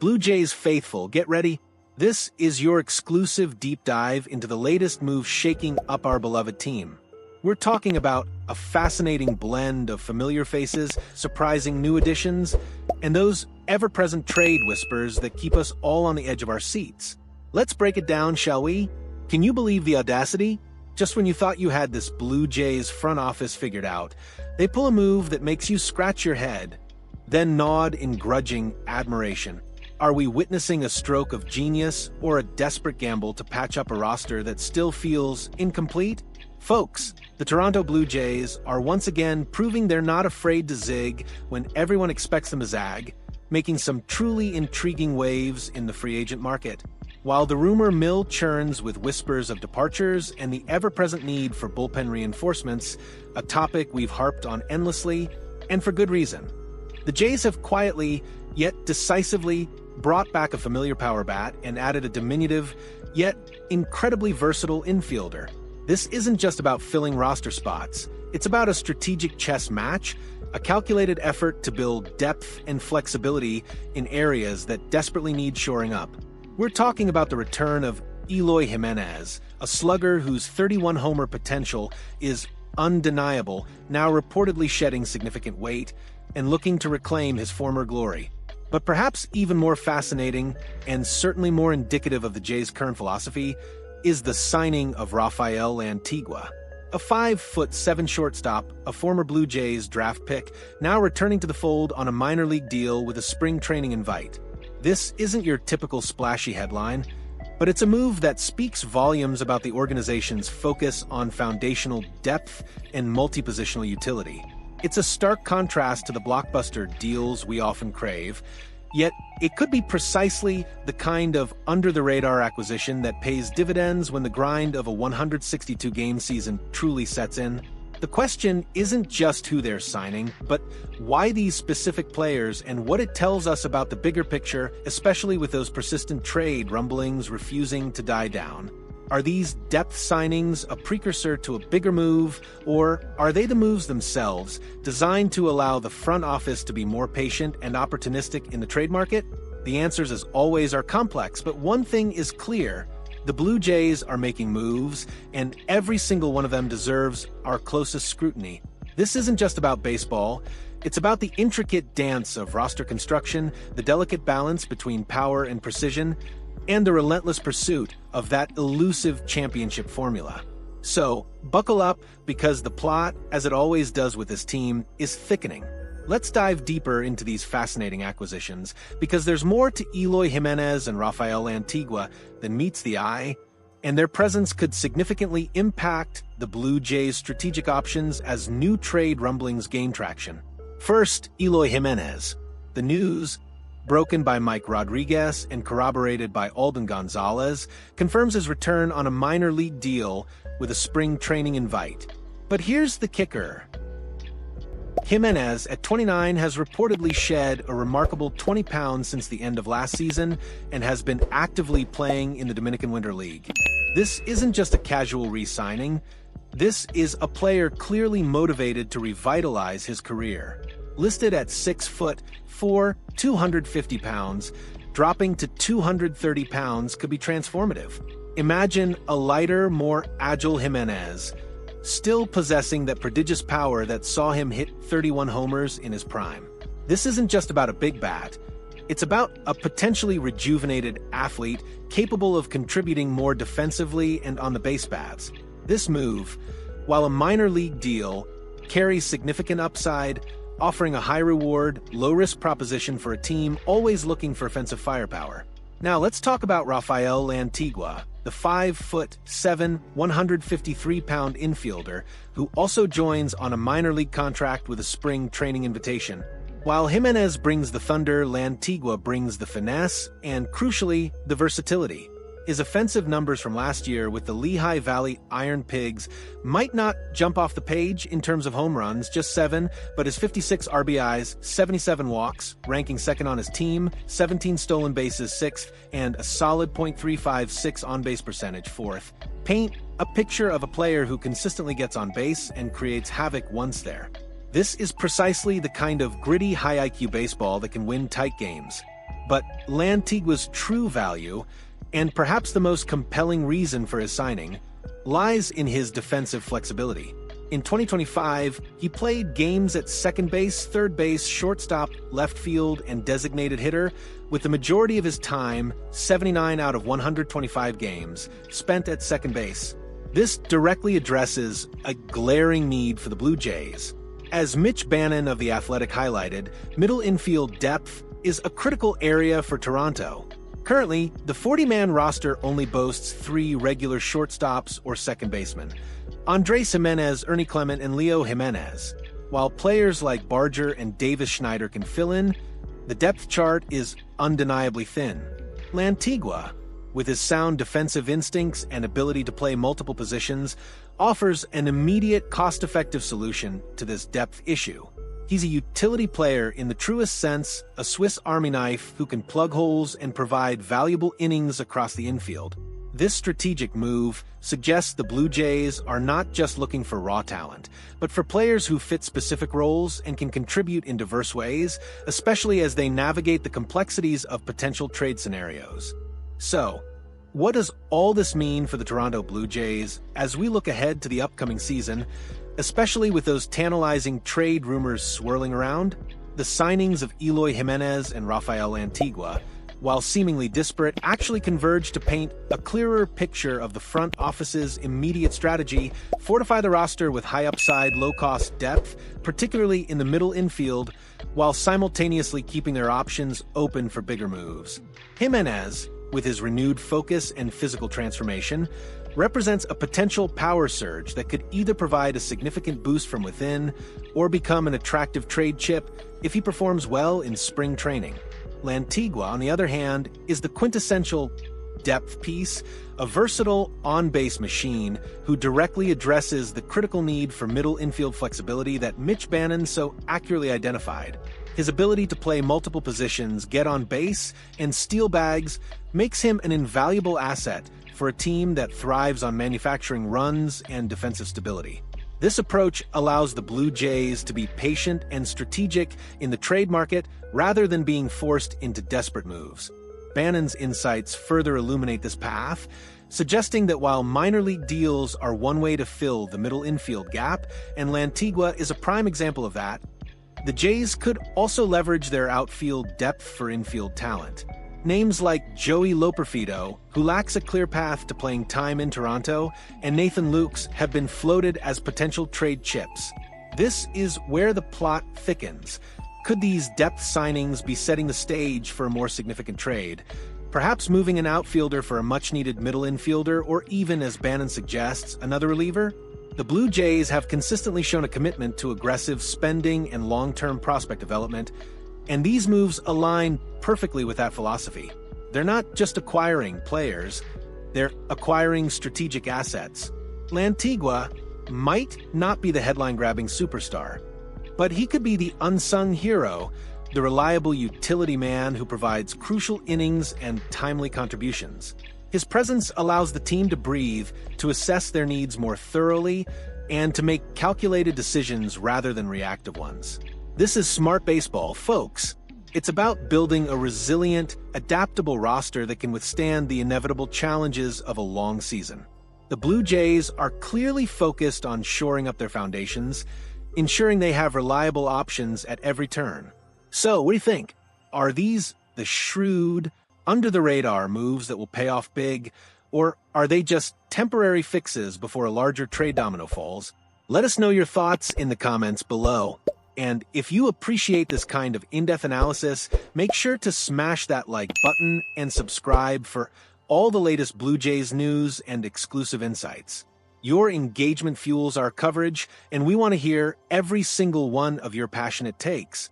Blue Jays faithful, get ready. This is your exclusive deep dive into the latest moves shaking up our beloved team. We're talking about a fascinating blend of familiar faces, surprising new additions, and those ever-present trade whispers that keep us all on the edge of our seats. Let's break it down, shall we? Can you believe the audacity? Just when you thought you had this Blue Jays front office figured out, they pull a move that makes you scratch your head, then nod in grudging admiration. Are we witnessing a stroke of genius or a desperate gamble to patch up a roster that still feels incomplete? Folks, the Toronto Blue Jays are once again proving they're not afraid to zig when everyone expects them to zag, making some truly intriguing waves in the free agent market. While the rumor mill churns with whispers of departures and the ever-present need for bullpen reinforcements, a topic we've harped on endlessly, and for good reason. The Jays have quietly, yet decisively, brought back a familiar power bat and added a diminutive, yet incredibly versatile infielder. This isn't just about filling roster spots. It's about a strategic chess match, a calculated effort to build depth and flexibility in areas that desperately need shoring up. We're talking about the return of Eloy Jiménez, a slugger whose 31-homer potential is undeniable, now reportedly shedding significant weight and looking to reclaim his former glory. But perhaps even more fascinating, and certainly more indicative of the Jays' current philosophy, is the signing of Rafael Lantigua, a 5'7" shortstop, a former Blue Jays draft pick, now returning to the fold on a minor league deal with a spring training invite. This isn't your typical splashy headline, but it's a move that speaks volumes about the organization's focus on foundational depth and multi-positional utility. It's a stark contrast to the blockbuster deals we often crave, yet it could be precisely the kind of under-the-radar acquisition that pays dividends when the grind of a 162-game season truly sets in. The question isn't just who they're signing, but why these specific players and what it tells us about the bigger picture, especially with those persistent trade rumblings refusing to die down. Are these depth signings a precursor to a bigger move, or are they the moves themselves, designed to allow the front office to be more patient and opportunistic in the trade market? The answers, as always, are complex, but one thing is clear. The Blue Jays are making moves, and every single one of them deserves our closest scrutiny. This isn't just about baseball. It's about the intricate dance of roster construction, the delicate balance between power and precision, and the relentless pursuit of that elusive championship formula. So, buckle up, because the plot, as it always does with this team, is thickening. Let's dive deeper into these fascinating acquisitions, because there's more to Eloy Jiménez and Rafael Lantigua than meets the eye, and their presence could significantly impact the Blue Jays' strategic options as new trade rumblings gain traction. First, Eloy Jiménez. The news, broken by Mike Rodriguez and corroborated by Alden Gonzalez, confirms his return on a minor league deal with a spring training invite. But here's the kicker. Jiménez, at 29, has reportedly shed a remarkable 20 pounds since the end of last season and has been actively playing in the Dominican Winter League. This isn't just a casual re-signing. This is a player clearly motivated to revitalize his career. Listed at 6'4", 250 pounds, dropping to 230 pounds could be transformative. Imagine a lighter, more agile Jiménez, still possessing that prodigious power that saw him hit 31 homers in his prime. This isn't just about a big bat. It's about a potentially rejuvenated athlete capable of contributing more defensively and on the base paths. This move, while a minor league deal, carries significant upside, offering a high-reward, low-risk proposition for a team always looking for offensive firepower. Now let's talk about Rafael Lantigua, the 5'7", 153-pound infielder, who also joins on a minor league contract with a spring training invitation. While Jiménez brings the thunder, Lantigua brings the finesse and, crucially, the versatility. His offensive numbers from last year with the Lehigh Valley Iron Pigs might not jump off the page in terms of home runs, just 7, but his 56 RBIs, 77 walks, ranking second on his team, 17 stolen bases 6th, and a solid .356 on-base percentage 4th, paint a picture of a player who consistently gets on base and creates havoc once there. This is precisely the kind of gritty, high-IQ baseball that can win tight games. But Lantigua's true value, and perhaps the most compelling reason for his signing, lies in his defensive flexibility. In 2025, he played games at second base, third base, shortstop, left field, and designated hitter, with the majority of his time, 79 out of 125 games, spent at second base. This directly addresses a glaring need for the Blue Jays. As Mitch Bannon of The Athletic highlighted, middle infield depth is a critical area for Toronto. Currently, the 40-man roster only boasts 3 regular shortstops or second basemen: Andrés Giménez, Ernie Clement, and Leo Jiménez. While players like Barger and Davis Schneider can fill in, the depth chart is undeniably thin. Lantigua, with his sound defensive instincts and ability to play multiple positions, offers an immediate, cost-effective solution to this depth issue. He's a utility player in the truest sense, a Swiss Army knife who can plug holes and provide valuable innings across the infield. This strategic move suggests the Blue Jays are not just looking for raw talent, but for players who fit specific roles and can contribute in diverse ways, especially as they navigate the complexities of potential trade scenarios. So, what does all this mean for the Toronto Blue Jays as we look ahead to the upcoming season, especially with those tantalizing trade rumors swirling around? The signings of Eloy Jiménez and Rafael Lantigua, while seemingly disparate, actually converge to paint a clearer picture of the front office's immediate strategy: fortify the roster with high upside, low-cost depth, particularly in the middle infield, while simultaneously keeping their options open for bigger moves. Jiménez, with his renewed focus and physical transformation, represents a potential power surge that could either provide a significant boost from within or become an attractive trade chip if he performs well in spring training. Lantigua, on the other hand, is the quintessential depth piece, a versatile on-base machine who directly addresses the critical need for middle infield flexibility that Mitch Bannon so accurately identified. His ability to play multiple positions, get on base, and steal bags makes him an invaluable asset for a team that thrives on manufacturing runs and defensive stability. This approach allows the Blue Jays to be patient and strategic in the trade market rather than being forced into desperate moves. Bannon's insights further illuminate this path, suggesting that while minor league deals are one way to fill the middle infield gap, and Lantigua is a prime example of that, the Jays could also leverage their outfield depth for infield talent. Names like Joey Loperfido, who lacks a clear path to playing time in Toronto, and Nathan Lukes have been floated as potential trade chips. This is where the plot thickens. Could these depth signings be setting the stage for a more significant trade? Perhaps moving an outfielder for a much-needed middle infielder, or even, as Bannon suggests, another reliever? The Blue Jays have consistently shown a commitment to aggressive spending and long-term prospect development, and these moves align perfectly with that philosophy. They're not just acquiring players, they're acquiring strategic assets. Lantigua might not be the headline-grabbing superstar, but he could be the unsung hero, the reliable utility man who provides crucial innings and timely contributions. His presence allows the team to breathe, to assess their needs more thoroughly, and to make calculated decisions rather than reactive ones. This is smart baseball, folks. It's about building a resilient, adaptable roster that can withstand the inevitable challenges of a long season. The Blue Jays are clearly focused on shoring up their foundations, ensuring they have reliable options at every turn. So, what do you think? Are these the shrewd, under-the-radar moves that will pay off big, or are they just temporary fixes before a larger trade domino falls? Let us know your thoughts in the comments below. And if you appreciate this kind of in-depth analysis, make sure to smash that like button and subscribe for all the latest Blue Jays news and exclusive insights. Your engagement fuels our coverage, and we want to hear every single one of your passionate takes.